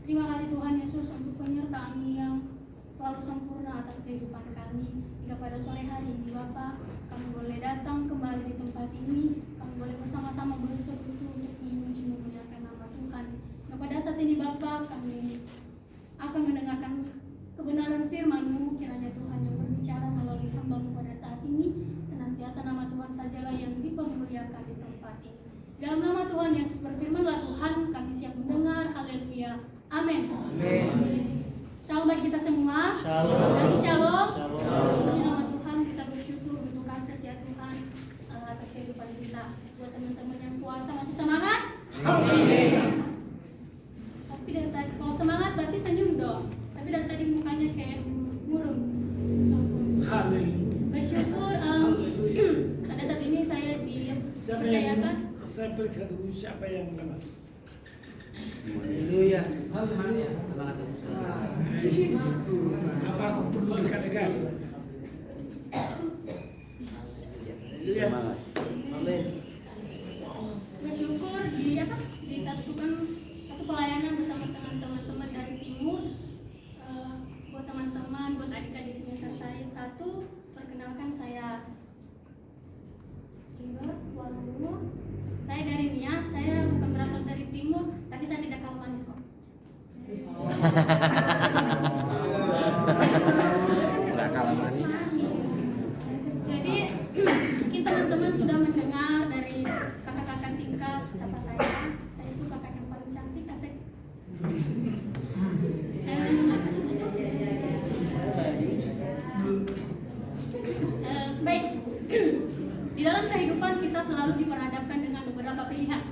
Terima kasih Tuhan Yesus untuk penyertaan yang selalu sempurna atas kehidupan kami. Hingga pada sore hari ini Bapa, kami boleh datang kembali di tempat ini. Kami boleh bersama-sama bersekutu untuk memuji memuliakan nama Tuhan. Hingga pada saat ini Bapa, kami akan mendengarkan kebenaran firman-Mu. Kiranya Tuhan yang berbicara melalui hamba-Mu pada saat ini, senantiasa nama Tuhan sajalah yang dipermuliakan di tempat ini. Dalam nama Tuhan Yesus berfirmanlah Tuhan, kami siap mendengar. Haleluya. Amin. Shalom bagi kita semua. Shalom. Lagi shalom. Shalom. Puji nama Tuhan, kita bersyukur untuk kasih setia Tuhan atas kehidupan kita. Buat teman-teman yang puasa masih semangat? Amin. Tapi dari tadi kalau semangat berarti senyum dong. Tapi dari tadi mukanya kayak murung. Haleluya. Bersyukur. Pada saat ini saya dipercayakan. Saya periksa dulu siapa yang lemas. Haleluya. Haleluya. Semangat terus. Apa aku perlu dekat-dekat? Semangat. Amin. Bersyukur di satu pelayanan bersama teman-teman dari timur. Buat teman-teman, buat adik-adik semester saya 1, perkenalkan saya Inger Walumu. Saya dari Nias, saya bukan berasal dari timur, tapi saya tidak kalah manis kok. Tidak kalah manis. Jadi mungkin teman-teman sudah mendengar dari kakak-kakak tingkat siapa saya. Saya itu kakak yang paling cantik, asik. Baik. Di dalam kehidupan kita selalu diperhadapkan dengan beberapa pilihan.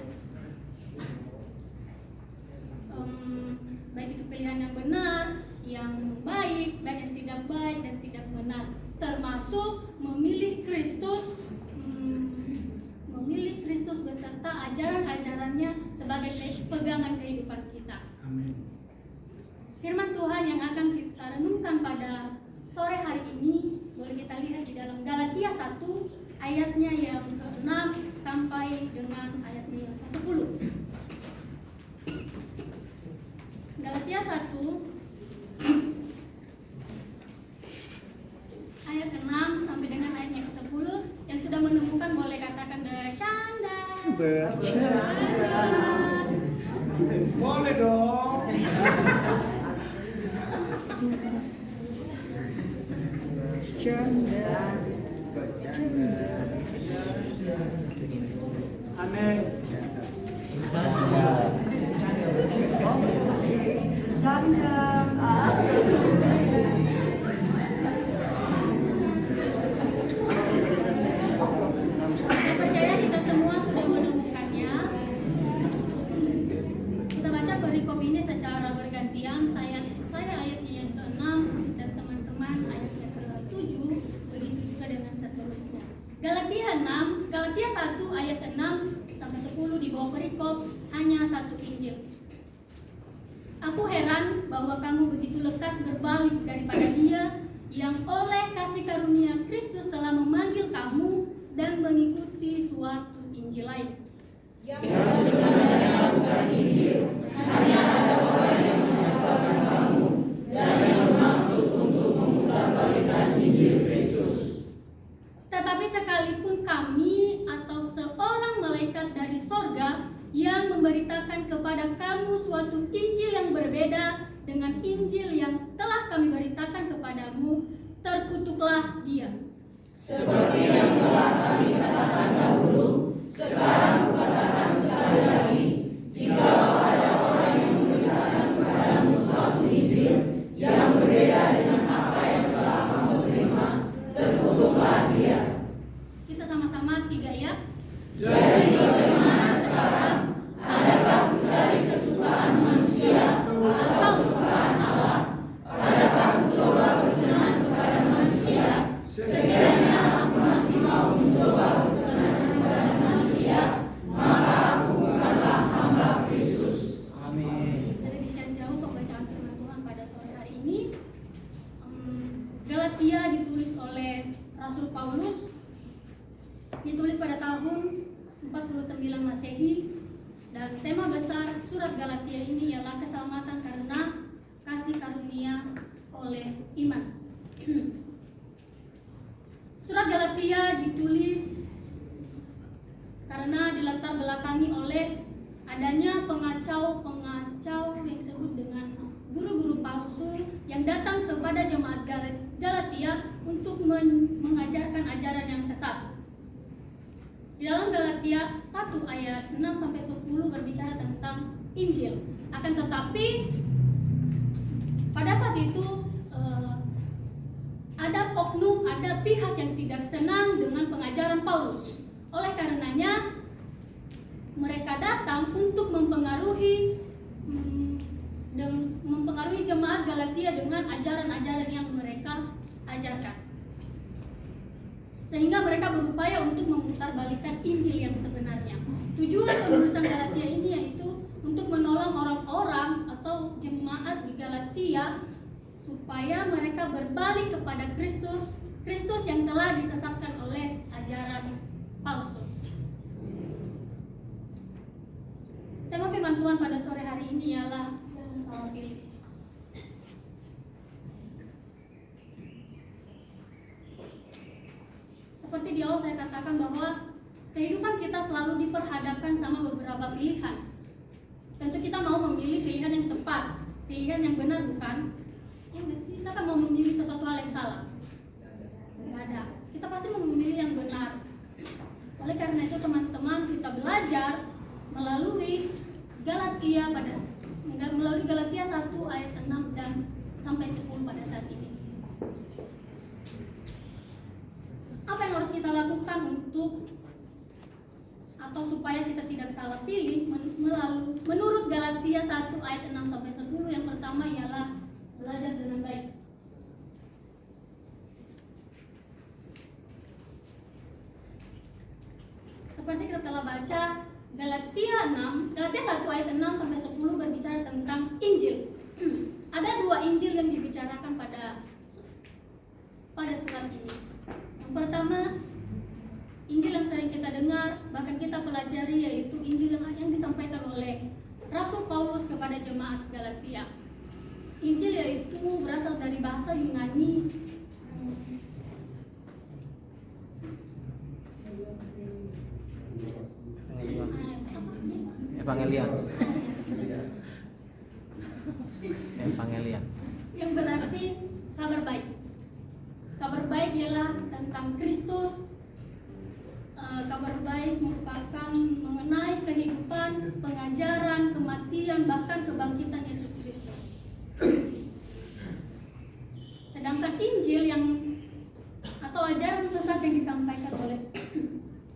Baik itu pilihan yang benar, yang baik, dan yang tidak baik dan tidak benar. Termasuk memilih Kristus beserta ajaran-ajarannya sebagai pegangan kehidupan kita. Amin. Firman Tuhan yang akan kita renungkan pada sore hari ini boleh kita lihat di dalam Galatia 1 ayatnya yang ke-6 sampai dengan ayatnya yang ke-10. Galatia 1 ayat 6 sampai dengan ayatnya ke-10. Yang sudah menemukan boleh katakan bercanda. Boleh dong. Amin. Saya percaya kita semua sudah menemukannya. Kita baca perikop ini secara bergantian. Saya ayatnya yang ke-6 dan teman-teman ayatnya ke-7. Begitu juga dengan seterusnya. Galatia 1 ayat 6 sampai 10 di bawah perikop hanya satu Injil. Aku heran bahwa kamu begitu lekas berbalik daripada Dia yang oleh kasih karunia Kristus telah memanggil kamu dan mengikuti suatu Injil lain. Yang sebenarnya bukan Injil, hanya ada orang yang mengajarkan kamu dan yang bermaksud untuk memutarbalikan Injil Kristus. Tetapi sekalipun kami atau seorang malaikat dari sorga yang memberitakan kepada kamu suatu Injil yang berbeda dengan Injil yang telah kami beritakan kepadamu, terkutuklah dia. Seperti yang telah kami katakan dahulu, sekarang kukatakan sekali lagi, jika ada orang yang memberitakan kepadamu suatu Injil yang berbeda dengan apa yang telah kamu terima, terkutuklah dia. Kita sama-sama 3 ya. Jadi bagaimana sekarang? Adakah ku cari kesukaan manusia atau kesukaan Allah? Adakah ku coba berkenan kepada manusia? Sekiranya aku masih mau mencoba berkenan kepada manusia, oleh adanya pengacau yang disebut dengan guru-guru palsu yang datang kepada jemaat Galatia untuk mengajarkan ajaran yang sesat. Di dalam Galatia 1 ayat 6 sampai 10 berbicara tentang Injil. Akan tetapi pada saat itu ada oknum, ada pihak yang tidak senang dengan pengajaran Paulus. Oleh karenanya mereka datang untuk mempengaruhi jemaat Galatia dengan ajaran-ajaran yang mereka ajarkan. Sehingga mereka berupaya untuk memutarbalikkan Injil yang sebenarnya. Tujuan penulisan Galatia ini yaitu untuk menolong orang-orang atau jemaat di Galatia supaya mereka berbalik kepada Kristus yang telah disesatkan oleh ajaran palsu. Tema firman Tuhan pada sore hari ini ialah jangan salah pilih. Seperti di awal saya katakan bahwa kehidupan kita selalu diperhadapkan sama beberapa pilihan. Tentu kita mau memilih pilihan yang tepat, pilihan yang benar, bukan? Ya nggak sih? Siapa mau memilih sesuatu hal yang salah? Nggak ada. Kita pasti mau memilih yang benar. Oleh karena itu teman-teman, kita belajar melalui Galatia 1 ayat 6 dan sampai 10 pada saat ini. Apa yang harus kita lakukan untuk atau supaya kita tidak salah pilih menurut Galatia 1 ayat 6 sampai 10? Yang pertama ialah belajar dengan baik. Seperti kita telah baca Galatia 1 ayat 6 sampai 10 berbicara tentang Injil. Ada dua Injil yang dibicarakan pada surat ini. Yang pertama, Injil yang sering kita dengar, bahkan kita pelajari, yaitu Injil yang disampaikan oleh Rasul Paulus kepada jemaat Galatia. Injil yaitu berasal dari bahasa Yunani Evangelian. yang berarti kabar baik. Kabar baik ialah tentang Kristus. Kabar baik merupakan mengenai kehidupan, pengajaran, kematian, bahkan kebangkitan Yesus Kristus. Sedangkan Injil atau ajaran sesat yang disampaikan oleh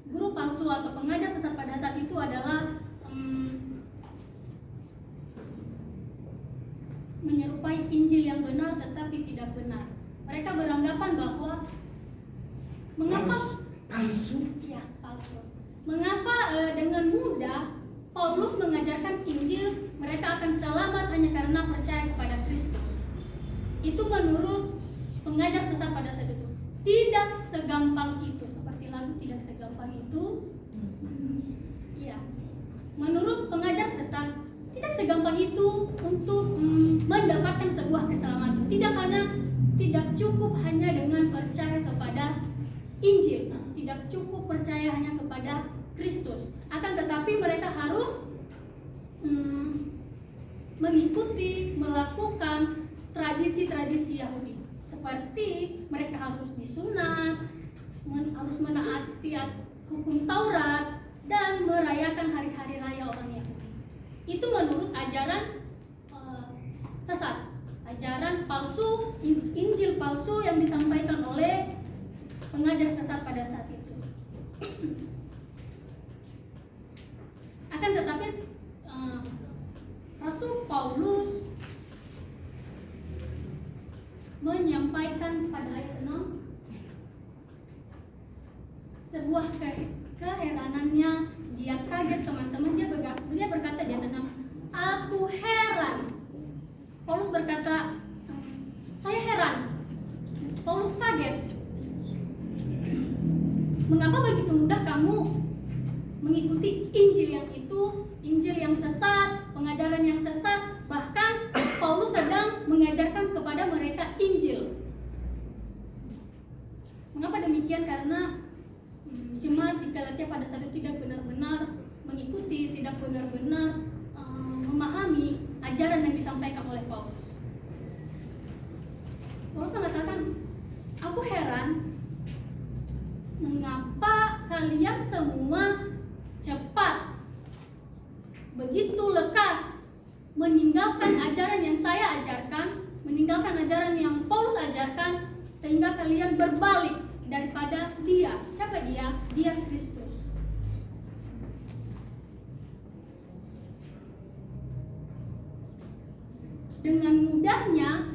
guru palsu atau pengajar sesat pada saat itu adalah menyerupai Injil yang benar tetapi tidak benar. Mereka beranggapan bahwa mengapa palsu? Iya, palsu. Mengapa dengan mudah Paulus mengajarkan Injil mereka akan selamat hanya karena percaya kepada Kristus? Itu menurut pengajar sesat pada saat itu. Tidak segampang itu, seperti lagu tidak segampang itu. Iya. Menurut pengajar sesat, tidak segampang itu untuk mendapatkan sebuah keselamatan. Tidak cukup hanya dengan percaya kepada Injil, tidak cukup percaya hanya kepada Kristus. Akan tetapi mereka harus mengikuti, melakukan tradisi-tradisi Yahudi. Seperti mereka harus disunat, harus menaati hukum Taurat, dan merayakan hari-hari raya orang Yahudi. Itu menurut ajaran sesat, ajaran palsu, Injil palsu yang disampaikan oleh pengajar sesat pada saat itu. Akan tetapi Rasul Paulus menyampaikan pada ayat 6 sebuah keheranannya. Dia kaget, teman-teman. Dia berkata di ayat 6, aku heran. Paulus berkata, saya heran. Paulus kaget. Mengapa begitu mudah kamu mengikuti Injil yang itu, Injil yang sesat, pengajaran yang sesat? Bahkan Paulus sedang mengajarkan kepada mereka Injil. disampaikan oleh Paulus. Paulus mengatakan, aku heran mengapa kalian semua cepat, begitu lekas meninggalkan ajaran yang saya ajarkan, meninggalkan ajaran yang Paulus ajarkan, sehingga kalian berbalik daripada dia. Siapa dia? Dia Kristus. Dengan mudahnya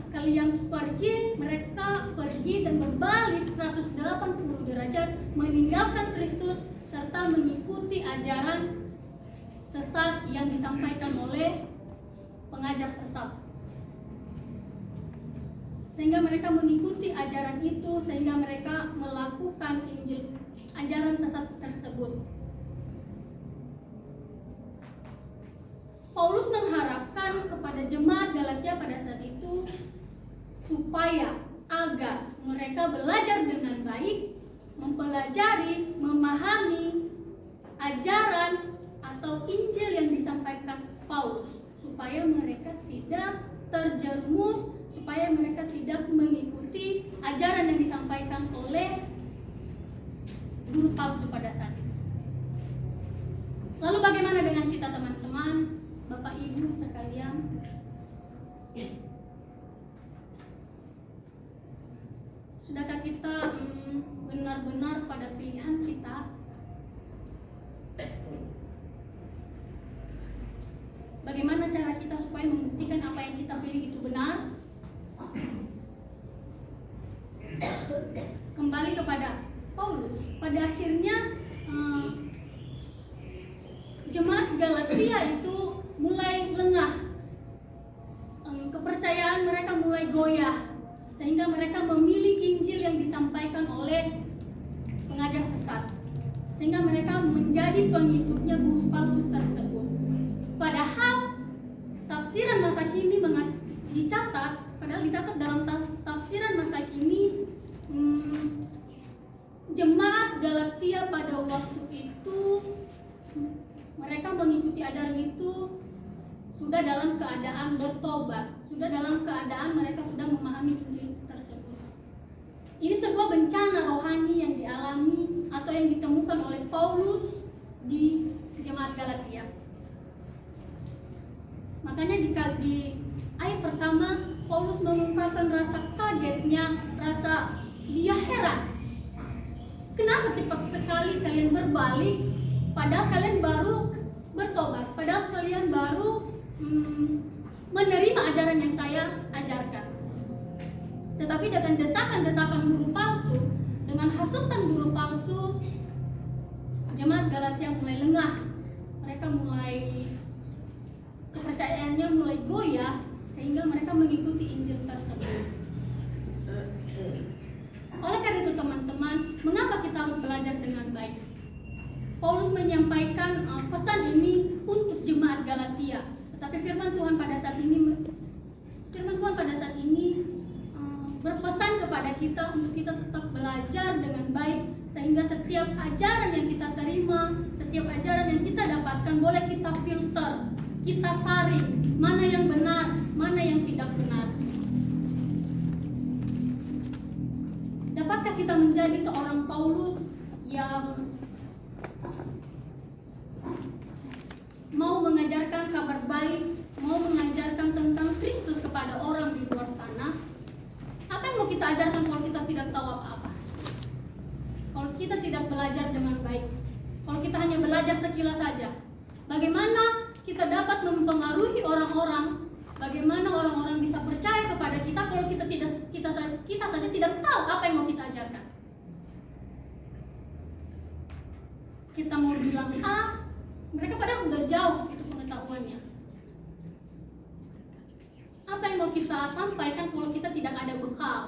mereka pergi dan berbalik 180 derajat, meninggalkan Kristus serta mengikuti ajaran sesat yang disampaikan oleh pengajar sesat. Sehingga mereka mengikuti ajaran itu, sehingga mereka melakukan ajaran sesat tersebut. Paulus mengharapkan kepada jemaat Galatia pada saat itu supaya agar mereka belajar dengan baik, mempelajari, memahami ajaran atau Injil yang disampaikan Paulus, supaya mereka tidak terjerumus, supaya mereka tidak mengikuti ajaran yang disampaikan oleh guru palsu pada saat itu. Lalu bagaimana dengan kita, teman-teman, Bapak Ibu sekalian? Sudahkah kita benar-benar pada pilihan kita? Bagaimana cara kita supaya membuktikan apa yang kita pilih itu benar? Kembali kepada Paulus, pada akhirnya jemaat Galatia itu mulai lengah, kepercayaan mereka mulai goyah, sehingga mereka memilih Injil yang disampaikan oleh pengajar sesat, sehingga mereka menjadi pengikutnya guru palsu tersebut. Padahal tafsiran masa kini dicatat dalam tafsiran masa kini, jemaat Galatia pada waktu itu mereka mengikuti ajaran itu sudah dalam keadaan bertobat, sudah dalam keadaan mereka sudah memahami Injil tersebut. Ini sebuah bencana rohani yang dialami atau yang ditemukan oleh Paulus di jemaat Galatia. Makanya di ayat pertama Paulus mengungkapkan rasa kagetnya, rasa dia heran. Kenapa cepat sekali kalian berbalik, padahal kalian baru bertobat, padahal kalian baru menerima ajaran yang saya ajarkan. Tetapi dengan desakan-desakan guru palsu, dengan hasutan guru palsu, jemaat Galatia mulai lengah. Mereka kepercayaannya mulai goyah, sehingga mereka mengikuti Injil tersebut. Oleh karena itu, teman-teman, mengapa kita harus belajar dengan baik? Paulus menyampaikan pesan ini untuk jemaat Galatia. Tetapi firman Tuhan pada saat ini berpesan kepada kita untuk kita tetap belajar dengan baik, sehingga setiap ajaran yang kita terima, setiap ajaran yang kita dapatkan boleh kita filter, kita saring mana yang benar, mana yang tidak benar. Dapatkah kita menjadi seorang Paulus yang mau mengajarkan kabar baik, mau mengajarkan tentang Kristus kepada orang di luar sana? Apa yang mau kita ajarkan kalau kita tidak tahu apa-apa? Kalau kita tidak belajar dengan baik, kalau kita hanya belajar sekilas saja, bagaimana kita dapat mempengaruhi orang-orang? Bagaimana orang-orang bisa percaya kepada kita kalau kita saja tidak tahu apa yang mau kita ajarkan? Kita mau bilang A, mereka padahal udah jauh itu pengetahuannya. Apa yang mau kita sampaikan kalau kita tidak ada bekal?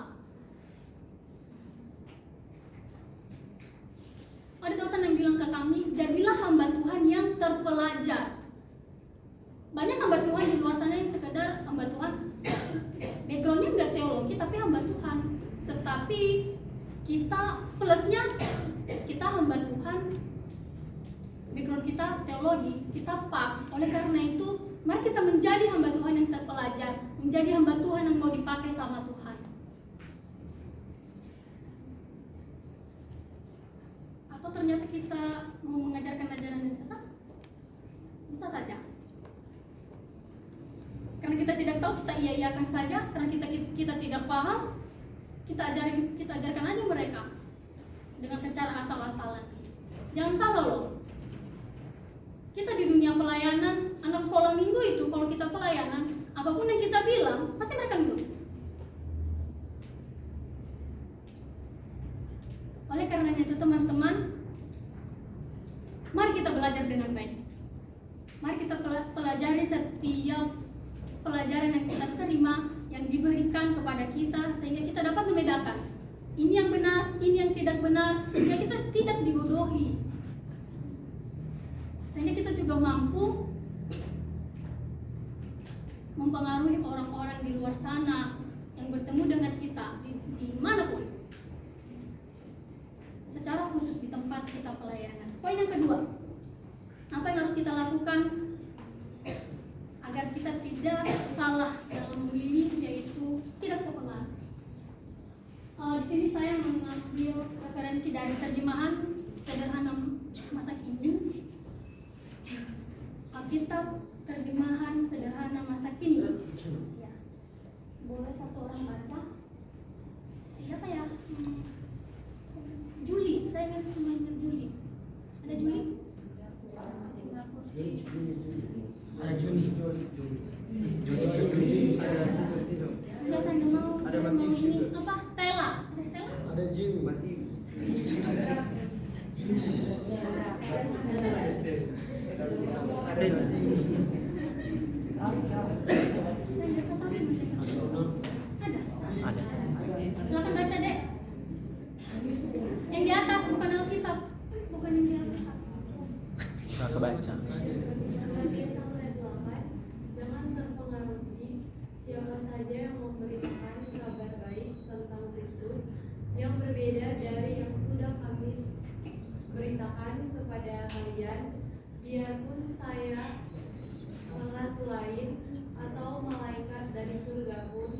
Ada dosen yang bilang ke kami, jadilah hamba Tuhan yang terpelajar. Banyak hamba Tuhan di luar sana yang sekedar hamba Tuhan, backgroundnya nggak teologi tapi hamba Tuhan. Tetapi kita plusnya, kita hamba Tuhan, background kita teologi, kita pak. Oleh karena itu Mari kita menjadi hamba Tuhan yang terpelajar, menjadi hamba Tuhan yang mau dipakai sama Tuhan. Atau ternyata kita mau mengajarkan ajaran yang sesat? Bisa saja. Karena kita tidak tahu, kita iya-iyakan saja. Karena kita tidak paham, kita ajarkan aja mereka dengan secara asal-asalan. Jangan salah loh. Kita di dunia pelayanan, anak sekolah minggu itu kalau kita pelayanan, apapun yang kita bilang, pasti mereka nurut. Oleh karenanya itu teman-teman, mari kita belajar dengan baik. Mari kita pelajari setiap pelajaran yang kita terima, yang diberikan kepada kita, sehingga kita dapat membedakan ini yang benar, ini yang tidak benar, sehingga kita tidak dibodohi. Sehingga kita juga mampu mempengaruhi orang-orang di luar sana yang bertemu dengan kita di manapun, secara khusus di tempat kita pelayanan. Poin yang kedua, apa yang harus kita lakukan agar kita tidak salah dalam memilih, yaitu tidak terpengaruh. Di sini saya mengambil referensi dari terjemahan sederhana masa kini, Alkitab terjemahan sederhana masa kini. Ya. Boleh satu orang baca? Siapa ya? Juli, saya ingat namanya Juli. Ada Juli? Ada Juni. Enggak, saya nggak mau. Saya mau ini apa? Stella. Ada Stella? Ada Jimmy. Stella. Saya nggak tahu sama. Ada? Ada. Silakan baca deh. Yang di atas, bukan Alkitab. Bukan yang di Alkitab. Nggak kebaca. Jangan terpengaruhi siapa saja yang memberitakan kabar baik tentang Kristus yang berbeda dari yang sudah kami beritakan kepada kalian, biarpun saya rasul lain atau malaikat dari surga pun,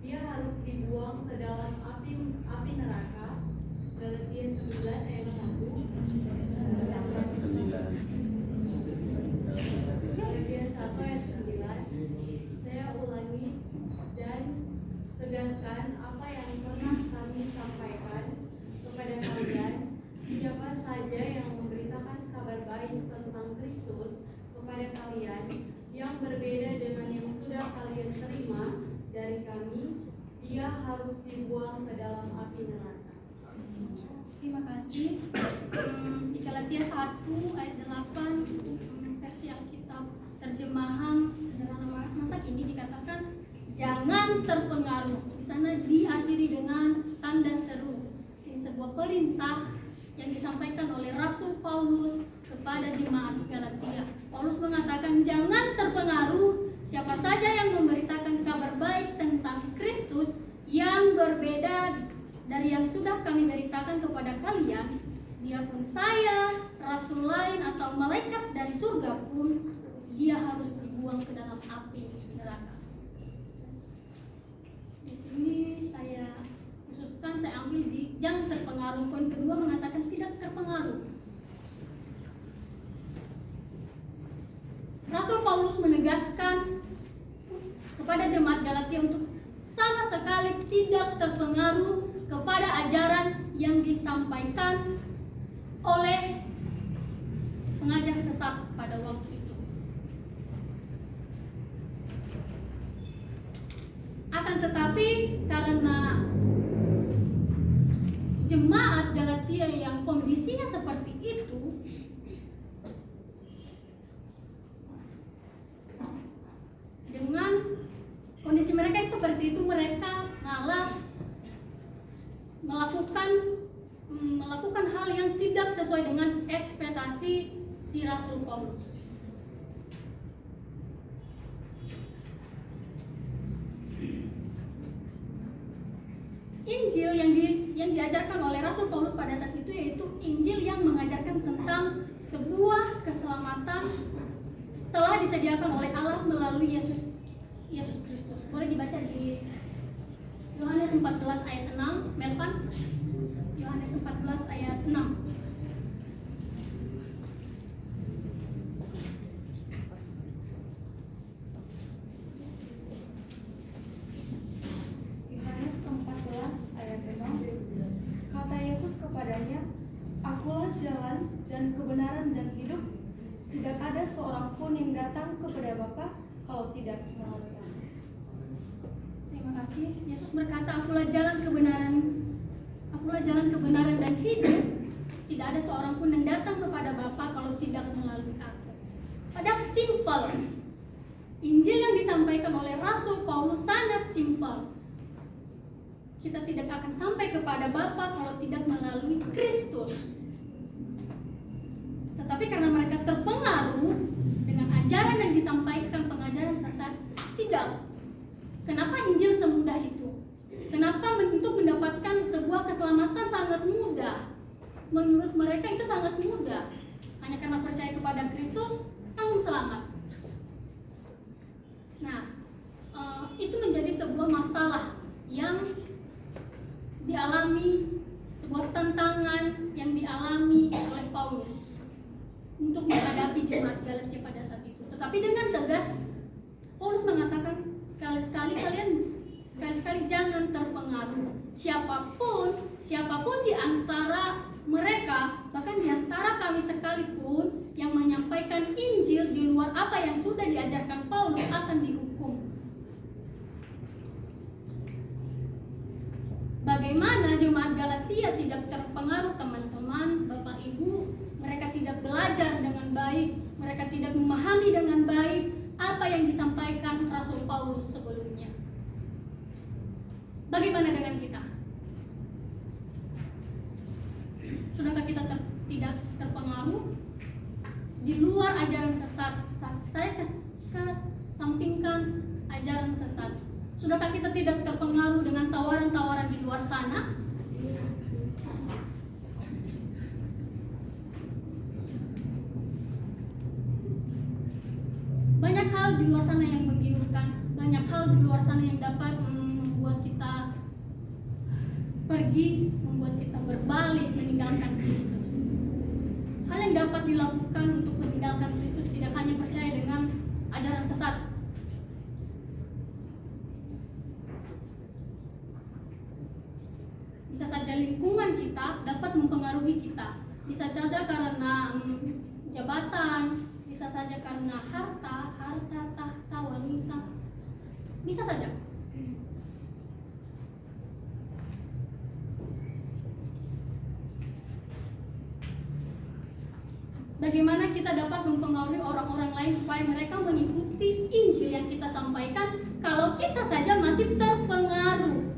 dia harus dibuang ke dalam api neraka. Galatia 9 ayat 1. Galatia 1 ayat 9. Saya ulangi dan tegaskan apa yang pernah kami sampaikan kepada kalian. Siapa saja yang memberitakan kabar baik tentang Kristus kepada kalian yang berbeda dengan yang sudah kalian terima dari kami, dia harus dibuang ke dalam api neraka. Terima kasih. Di Galatia 1 ayat 8 versi Alkitab terjemahan sederhana masa kini dikatakan jangan terpengaruh. Di sana diakhiri dengan tanda seru. Ini sebuah perintah yang disampaikan oleh Rasul Paulus kepada jemaat Galatia. Paulus mengatakan jangan terpengaruh siapa saja yang memberitakan kabar baik tentang Kristus yang berbeda dari yang sudah kami beritakan kepada kalian, biarpun saya, rasul lain atau malaikat dari surga pun, dia harus dibuang ke dalam api neraka. Di sini saya khususkan, saya ambil di jangan terpengaruh. Poin kedua mengatakan tidak terpengaruh. Rasul Paulus menegaskan kepada jemaat Galatia untuk sama sekali tidak terpengaruh kepada ajaran yang disampaikan oleh pengajar sesat pada waktu itu. Akan tetapi karena jemaat Galatia yang kondisinya seperti itu, dengan kondisi mereka yang seperti itu, mereka malah melakukan hal yang tidak sesuai dengan ekspektasi si Rasul Paulus. Injil yang diajarkan oleh Rasul Paulus pada saat itu yaitu Injil yang mengajarkan tentang sebuah keselamatan telah telah disediakan oleh Allah melalui Yesus Kristus. Boleh dibaca di Yohanes 14 ayat 6, Melvan. Yohanes 14 ayat 6. Yohanes 14 ayat 6. Kata Yesus kepadanya, Akulah jalan dan kebenaran dan hidup. Tidak ada seorang pun yang datang kepada Bapa kalau tidak melalui Aku. Terima kasih. Yesus berkata, Akulah jalan kebenaran dan hidup. Tidak ada seorang pun yang datang kepada Bapa kalau tidak melalui Aku. Padahal simpel. Injil yang disampaikan oleh Rasul Paulus sangat simpel. Kita tidak akan sampai kepada Bapa kalau tidak melalui Kristus. Tetapi karena mereka terpengaruh dengan ajaran yang disampaikan, pengajaran sesat, tidak. Kenapa Injil semudah itu? Kenapa untuk mendapatkan sebuah keselamatan sangat mudah? Menurut mereka itu sangat mudah. Hanya karena percaya kepada Kristus, langsung selamat. Nah, itu menjadi sebuah masalah yang dialami, sebuah tantangan yang dialami oleh Paulus untuk menghadapi jemaat Galatia pada saat itu. Tetapi dengan tegas Paulus mengatakan, sekali-sekali jangan terpengaruh. Siapapun di antara mereka, bahkan di antara kami sekalipun yang menyampaikan Injil di luar apa yang sudah diajarkan Paulus akan dihukum. Bagaimana jemaat Galatia tidak terpengaruh, teman-teman, Bapak Ibu? Mereka tidak belajar dengan baik, mereka tidak memahami dengan baik apa yang disampaikan Rasul Paulus sebelumnya. Bagaimana dengan kita? Sudahkah kita tidak terpengaruh di luar ajaran sesat? Saya kesampingkan ajaran sesat. Sudahkah kita tidak terpengaruh dengan tawaran-tawaran di luar sana? Banyak hal di luar sana yang menggiurkan, banyak hal di luar sana yang dapat membuat kita pergi, membuat kita berbalik meninggalkan Kristus. Hal yang dapat dilakukan untuk meninggalkan Kristus tidak hanya percaya dengan ajaran sesat. Bisa saja lingkungan kita dapat mempengaruhi kita. Bisa saja karena jabatan, bisa saja karena harta, tahta, wanita. Bisa saja. Bagaimana kita dapat mempengaruhi orang-orang lain supaya mereka mengikuti Injil yang kita sampaikan kalau kita saja masih terpengaruh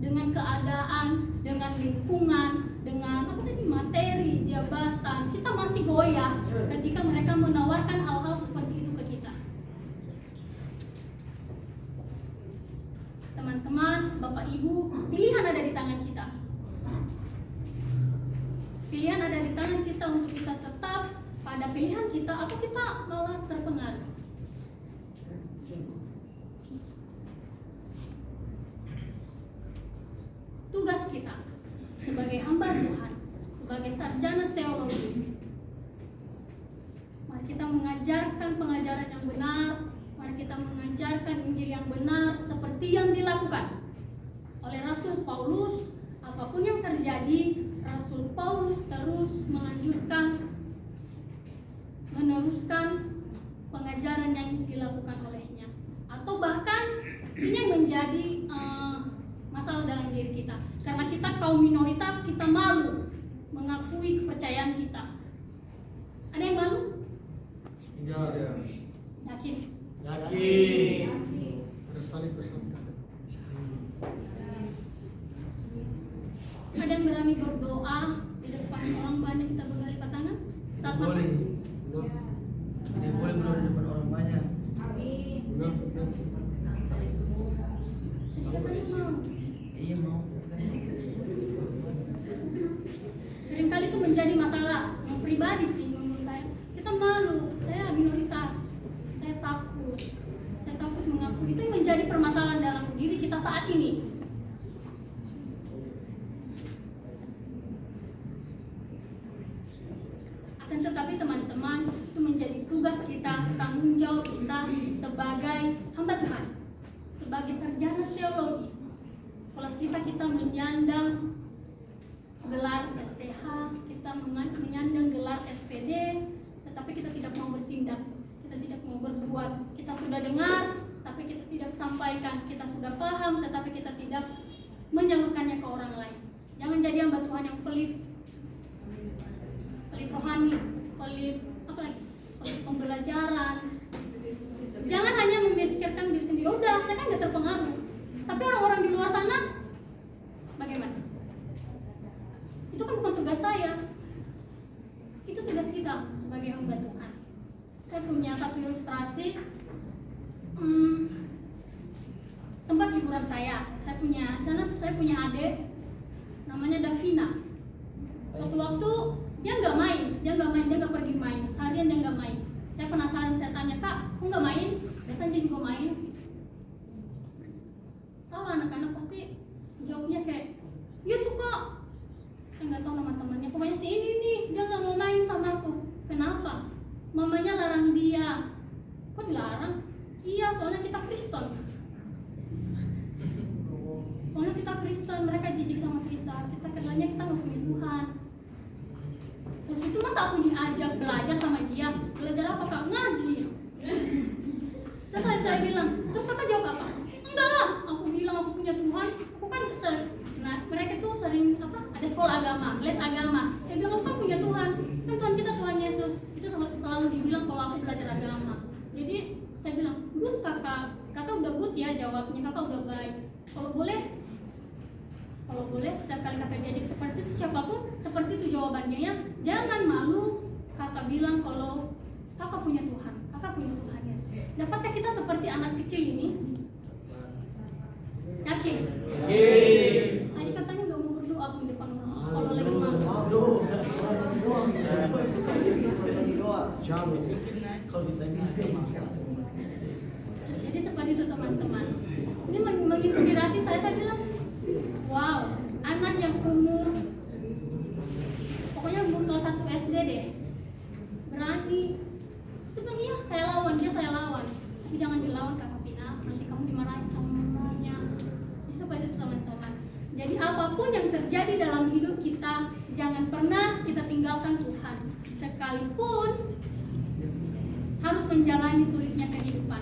dengan keadaan, dengan lingkungan, dengan materi, jabatan. Kita masih goyah ketika mereka menawarkan hal-hal seperti itu ke kita. Teman-teman, Bapak Ibu, pilihan ada di tangan kita. Pilihan ada di tangan kita untuk kita tetap pada pilihan kita atau kita malah terpengaruh. Tugas kita sebagai hamba Tuhan, sebagai sarjana teologi, mari kita mengajarkan pengajaran yang benar, mari kita mengajarkan Injil yang benar seperti yang dilakukan oleh Rasul Paulus. Apapun yang terjadi, Rasul Paulus terus meneruskan pengajaran yang dilakukan olehnya. Atau bahkan ini yang menjadi masalah dalam diri kita. Karena kita kaum minoritas, kita malu mengakui kepercayaan kita. Ada yang malu? Tidak. Yakin? Yakin. Ada salib bersama. Ada yang berani berdoa di depan orang banyak, kita berdoa lipat tangan? Saat makan? Boleh. Tidak boleh berdoa di depan orang banyak. Iya mau. Seringkali itu menjadi masalah yang pribadi sih menurut saya. Kita malu, saya minoritas, jawab kita sebagai hamba Tuhan, sebagai sarjana teologi. Kalau kita menyandang gelar STH, kita menyandang gelar SPD, tetapi kita tidak mau bertindak, kita tidak mau berbuat. Kita sudah dengar, tapi kita tidak sampaikan. Kita sudah paham, tetapi kita tidak menyalurkannya ke orang lain. Jangan jadi hamba Tuhan yang pelit rohani, pelit pembelajaran. Jangan hanya memikirkan diri sendiri. Udah, saya kan gak terpengaruh. Tapi orang-orang di luar sana bagaimana? Itu kan bukan tugas saya. Itu tugas kita sebagai hamba Tuhan. Saya punya satu ilustrasi tempat liburan saya. Saya punya adik namanya Davina. Suatu waktu dia nggak pergi main. Seharian dia nggak main. Saya penasaran, saya tanya, Kak, kok nggak main? Dia juga main. Tahu anak-anak pasti jawabnya kayak, gitu Kak. Saya nggak tahu nama temannya. Pokoknya si ini nih, dia nggak mau main sama aku. Kenapa? Mamanya larang dia. Kok dilarang? Iya, soalnya kita Kristen. Mereka jijik sama kita. Kita katanya kita nggak punya Tuhan. Terus itu masa aku diajak belajar sama dia? Belajar apa Kak? Ngaji. Terus saya bilang, terus Kakak jawab apa? Enggak lah, aku bilang aku punya Tuhan. Aku kan mereka tuh sering ada sekolah agama, les agama. Saya bilang aku kan punya Tuhan. Kan Tuhan kita Tuhan Yesus. Itu selalu dibilang kalau aku belajar agama. Jadi saya bilang, good kakak udah good ya jawabnya, kakak udah baik. Kalau boleh setiap kali kakak diajak seperti itu, siapapun seperti itu jawabannya ya. Jangan malu kakak bilang kalau kakak punya Tuhan Yesus. Dapatkah kita seperti anak kecil ini? Yakin? Tadi katanya nggak mau berdoa di depan kalau lagi malu. Jadi seperti itu teman-teman. Ini menginspirasi saya bilang, wow, anak yang umur kelas 1 SD deh berani. Terus bilang, iya saya lawan, tapi jangan dilawan Kak Vina, nanti kamu dimarahin sama mamanya. Jadi seperti itu teman-teman. Jadi apapun yang terjadi dalam hidup kita, jangan pernah kita tinggalkan Tuhan, sekalipun harus menjalani sulitnya kehidupan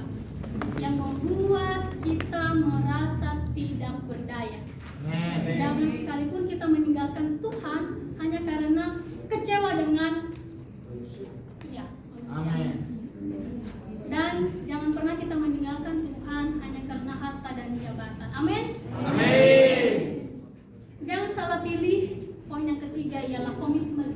yang membuat kita merasa tidak berdaya. Jangan sekalipun kita meninggalkan Tuhan hanya karena kecewa dengan manusia. Dan jangan pernah kita meninggalkan Tuhan hanya karena harta dan jabatan. Amin. Jangan salah pilih. Poin yang ketiga ialah komitmen.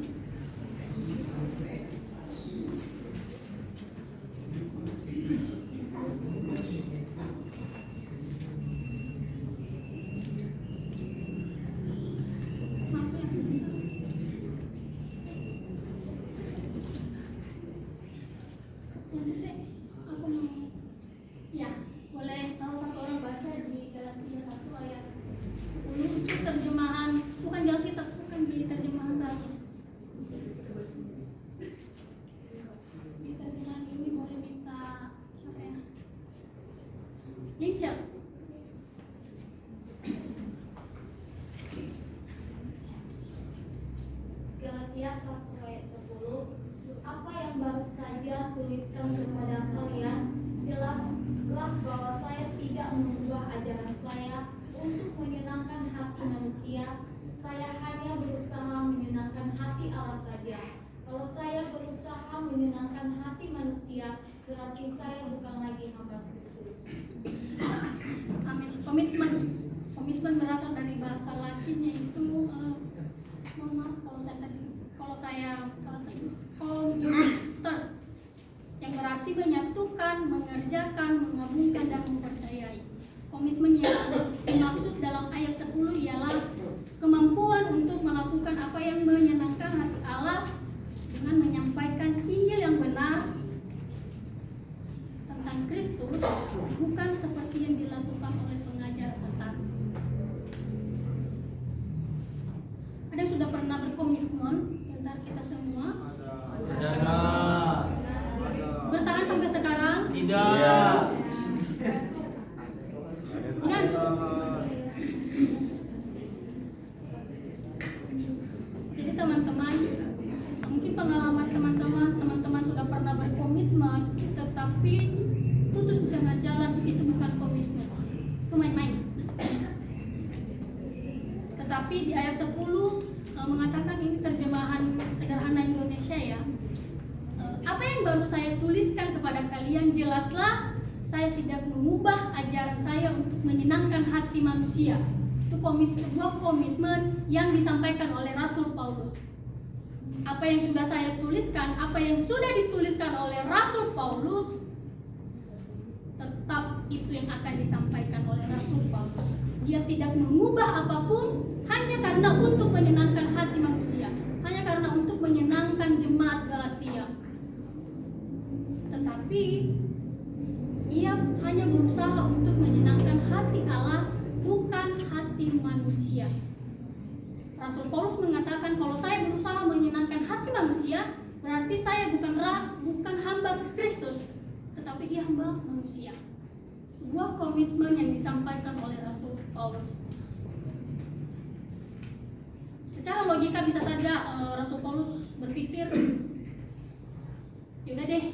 Galatia 1 ayat 10. Apa yang baru saja tuliskan kepada kalian, jelaslah bahwa saya tidak mengubah ajaran saya untuk menyenangkan hati manusia. Saya hanya berusaha menyenangkan hati Allah saja. Kalau saya berusaha menyenangkan hati manusia, berarti saya bukan lagi hamba Kristus. Amin. Komitmen berasal dari bahasa Latinnya itu komuter, yang berarti menyatukan, mengerjakan, menggabungkan dan mempercayai. Komitmen yang dimaksud dalam ayat 10 ialah kemampuan untuk melakukan apa yang menyenangkan hati Allah dengan menyampaikan Injil yang benar tentang Kristus, bukan seperti yang dilakukan oleh pengajar sesat. Ada yang sudah pernah berkomitmen antara kita semua? Bertahan sampai sekarang? Tidak. Ingat, jadi teman-teman, mungkin pengalaman teman-teman sudah pernah berkomitmen, tetapi putus di tengah jalan, itu bukan komitmen, itu main-main. Tetapi di ayat 10 mengatakan, ini terjemahan sederhana Indonesia ya. Apa yang baru saya tuliskan kepada kalian, jelaslah saya tidak mengubah ajaran saya untuk menyenangkan hati manusia. Itu sebuah komitmen yang disampaikan oleh Rasul Paulus. Apa yang sudah saya tuliskan, apa yang sudah dituliskan oleh Rasul Paulus, tetap itu yang akan disampaikan oleh Rasul Paulus. Dia tidak mengubah apapun hanya karena untuk menyenangkan hati manusia, hanya karena untuk menyenangkan jemaat Galatia. Tetapi ia hanya berusaha untuk menyenangkan hati Allah, bukan hati manusia. Rasul Paulus mengatakan, kalau saya berusaha menyenangkan hati manusia, berarti saya bukan hamba Kristus, tetapi dia hamba manusia. Sebuah komitmen yang disampaikan oleh Rasul Paulus. Secara logika bisa saja Rasul Paulus berpikir, yaudah deh,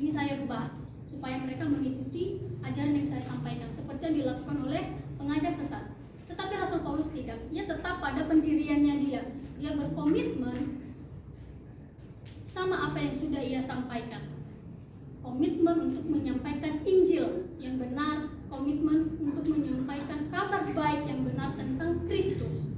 ini saya rubah supaya mereka mengikuti ajaran yang saya sampaikan, seperti yang dilakukan oleh pengajar sesat. Tetapi Rasul Paulus tidak, ia tetap pada pendiriannya dia. Dia berkomitmen sama apa yang sudah ia sampaikan. Komitmen untuk menyampaikan Injil yang benar, komitmen untuk menyampaikan kabar baik yang benar tentang Kristus.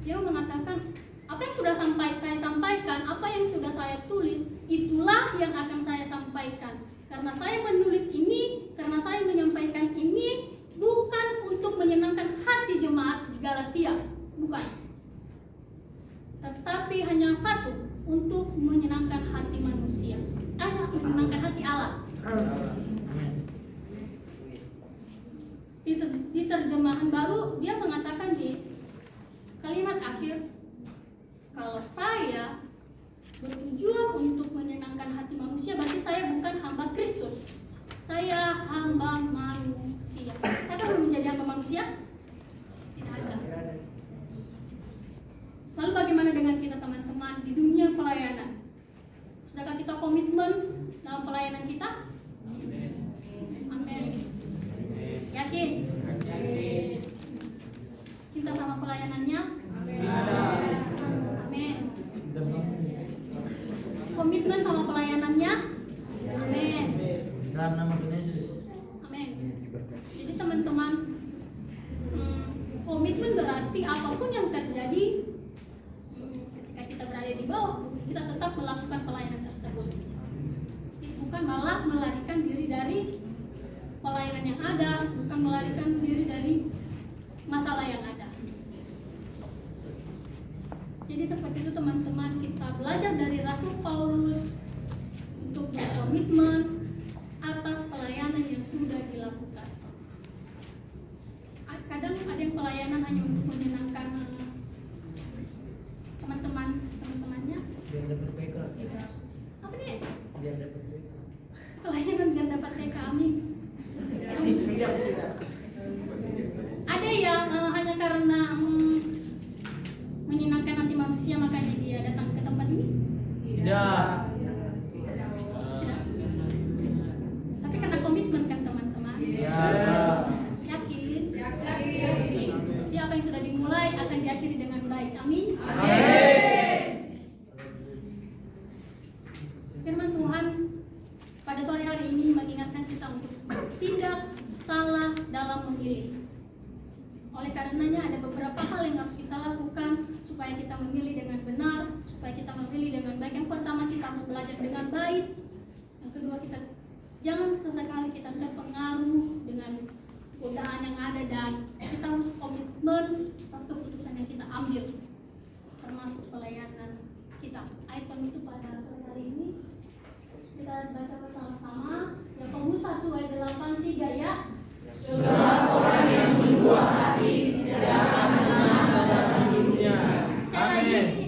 Dia mengatakan, apa yang sudah saya sampaikan, apa yang sudah saya tulis, itulah yang akan saya sampaikan. Karena saya menulis ini, karena saya menyampaikan ini, bukan untuk menyenangkan hati jemaat di Galatia, bukan. Tetapi hanya satu, untuk menyenangkan hati manusia, menyenangkan hati Allah. Di terjemahan baru, dia mengatakan di kalimat akhir, kalau saya bertujuan untuk menyenangkan hati manusia, berarti saya bukan hamba Kristus, saya hamba manusia. Saya belum menjadi hamba manusia? Tidak ada. Lalu bagaimana dengan kita teman-teman di dunia pelayanan? Sudahkah kita komitmen dalam pelayanan kita? Amin. Yakin? Cinta sama pelayanannya? Amin. Komitmen sama pelayanannya? Amin. Dalam nama Tuhan Yesus. Amin. Jadi teman-teman, komitmen berarti apapun yang terjadi ketika kita berada di bawah, kita tetap melakukan pelayanan tersebut. Bukan malah melarikan diri dari pelayanan yang ada, bukan melarikan diri dari masalah yang ada. Jadi seperti itu teman-teman, kita belajar dari Rasul Paulus untuk berkomitmen atas pelayanan yang sudah dilakukan. Kadang ada yang pelayanan hanya untuk menyenangkan teman-temannya. Biar dapat PK. Apa nih? Biar dapat PK. Pelayanan biar dapat PK, amin. Ada yang hanya karena menyenangkan hati manusia makanya dia datang ke tempat ini? Tidak. Tapi karena komitmen kan teman-teman? Yes. Yakin? Jadi apa yang sudah dimulai akan diakhiri dengan baik, amin? Firman Tuhan pada sore hari ini mengingatkan kita untuk tidak salah dalam memilih. Oleh karenanya ada beberapa hal yang harus kita lakukan supaya kita memilih dengan benar, supaya kita memilih dengan baik. Yang pertama, kita harus belajar dengan baik. Yang kedua, kita jangan sesekali kita terpengaruh dengan godaan yang ada, dan kita harus komitmen atas keputusan yang kita ambil, termasuk pelayanan kita. Ayat penutup pada sore hari ini kita baca bersama-sama. Yakobus 1 ayat 8-3 ya. Sebab orang yang berdua hati tidak akan menang pada hidupnya. Sekali lagi.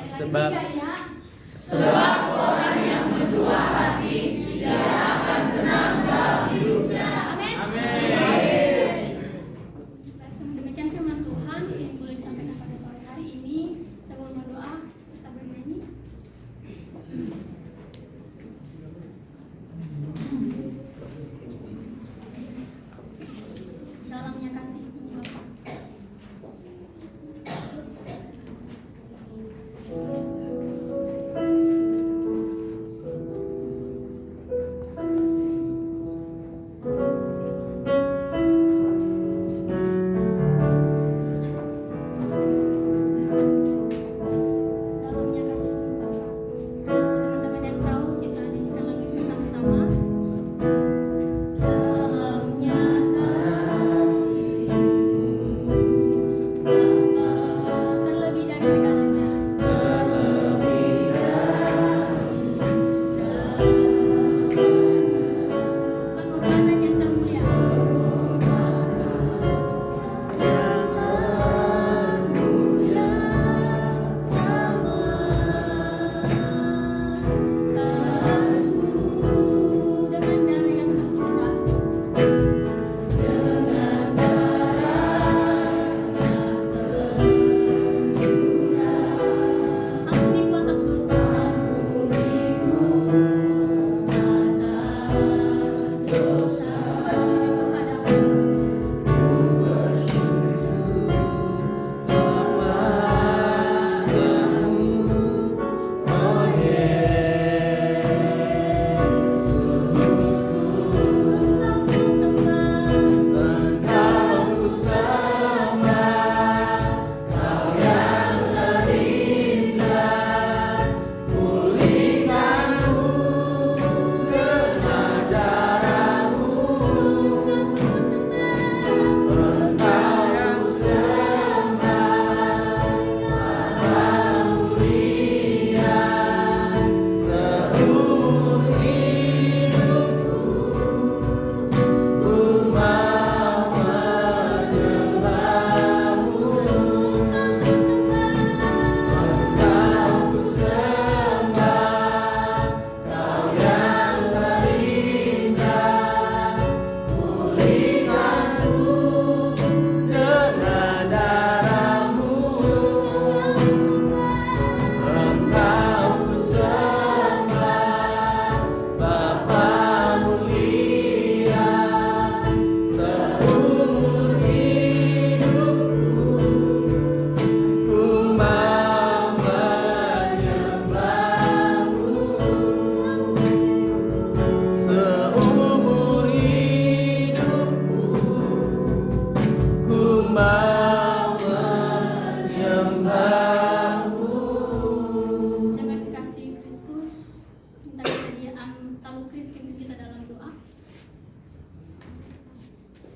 Sebab Tiga ya. Sebab orang yang berdua hati tidak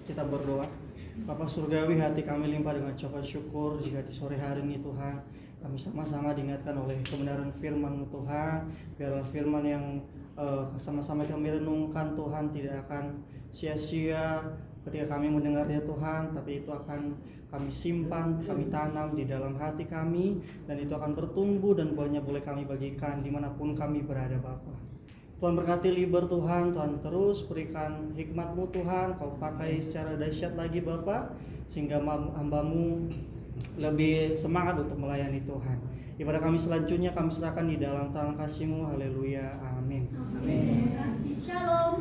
Kita berdoa. Bapa Surgawi, hati kami limpah dengan ucapan syukur jika di sore hari ini Tuhan kami sama-sama diingatkan oleh kebenaran firman-Mu Tuhan. Biarlah firman yang sama-sama kami renungkan Tuhan tidak akan sia-sia ketika kami mendengarnya Tuhan, tapi itu akan kami simpan, kami tanam di dalam hati kami, dan itu akan bertumbuh dan buahnya boleh kami bagikan dimanapun kami berada Bapa. Tuhan berkati Liber Tuhan, Tuhan terus berikan hikmat-Mu Tuhan, Kau pakai secara dahsyat lagi Bapa, sehingga hamba-Mu lebih semangat untuk melayani Tuhan. Ibadah kami selanjutnya kami serahkan di dalam tangan kasih-Mu. Haleluya, amin. Terima kasih. Shalom.